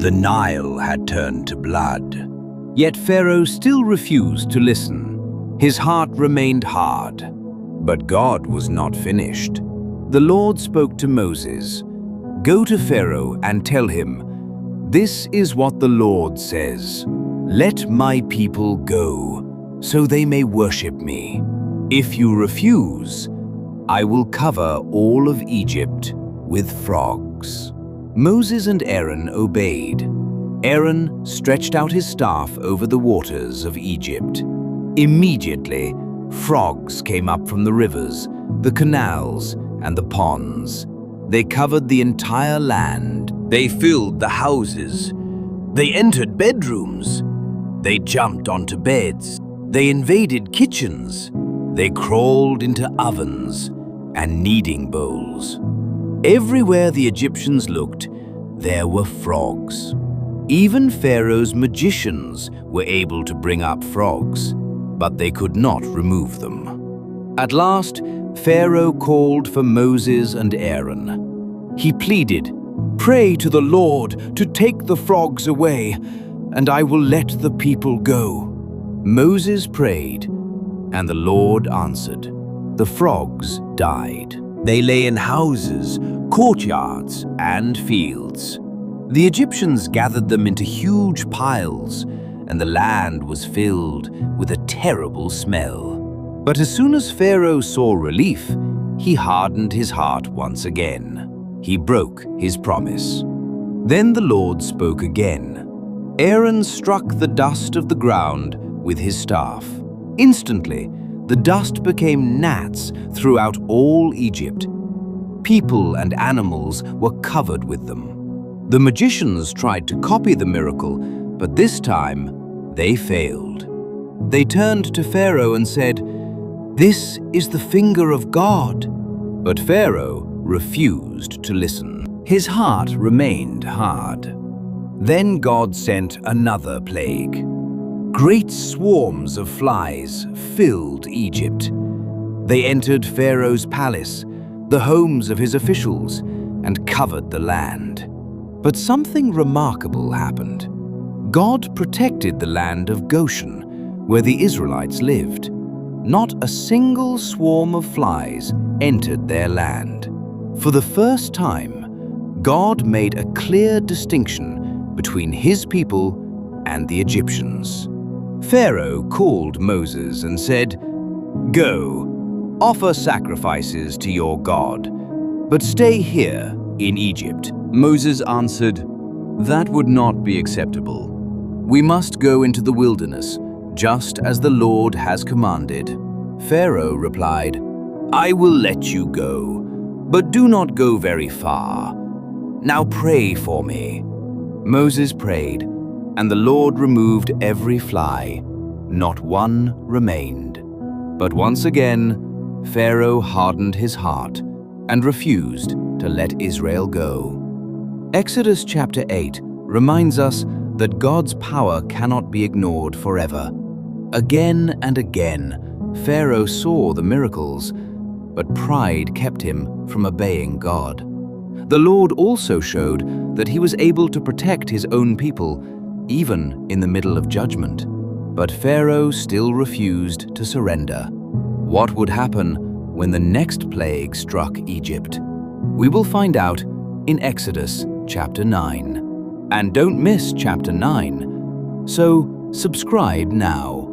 The Nile had turned to blood. Yet Pharaoh still refused to listen. His heart remained hard. But God was not finished. The Lord spoke to Moses, "Go to Pharaoh and tell him, 'This is what the Lord says. Let my people go, so they may worship me. If you refuse, I will cover all of Egypt with frogs.'" Moses and Aaron obeyed. Aaron stretched out his staff over the waters of Egypt. Immediately, frogs came up from the rivers, the canals, and the ponds. They covered the entire land. They filled the houses. They entered bedrooms. They jumped onto beds. They invaded kitchens. They crawled into ovens and kneading bowls. Everywhere the Egyptians looked, there were frogs. Even Pharaoh's magicians were able to bring up frogs, but they could not remove them. At last, Pharaoh called for Moses and Aaron. He pleaded, "Pray to the Lord to take the frogs away, and I will let the people go." Moses prayed, and the Lord answered. The frogs died. They lay in houses, courtyards, and fields. The Egyptians gathered them into huge piles, and the land was filled with a terrible smell. But as soon as Pharaoh saw relief, he hardened his heart once again. He broke his promise. Then the Lord spoke again. Aaron struck the dust of the ground with his staff. Instantly, the dust became gnats throughout all Egypt. People and animals were covered with them. The magicians tried to copy the miracle, but this time they failed. They turned to Pharaoh and said, "This is the finger of God." But Pharaoh refused to listen. His heart remained hard. Then God sent another plague. Great swarms of flies filled Egypt. They entered Pharaoh's palace, the homes of his officials, and covered the land. But something remarkable happened. God protected the land of Goshen, where the Israelites lived. Not a single swarm of flies entered their land. For the first time, God made a clear distinction between his people and the Egyptians. Pharaoh called Moses and said, "Go, offer sacrifices to your God, but stay here in Egypt." Moses answered, "That would not be acceptable. We must go into the wilderness, just as the Lord has commanded." Pharaoh replied, "I will let you go, but do not go very far. Now pray for me." Moses prayed, and the Lord removed every fly. Not one remained. But once again, Pharaoh hardened his heart and refused to let Israel go. Exodus chapter 8 reminds us that God's power cannot be ignored forever. Again and again, Pharaoh saw the miracles, but pride kept him from obeying God. The Lord also showed that he was able to protect his own people, even in the middle of judgment. But Pharaoh still refused to surrender. What would happen when the next plague struck Egypt? We will find out in Exodus chapter 9. And don't miss chapter 9. So subscribe now.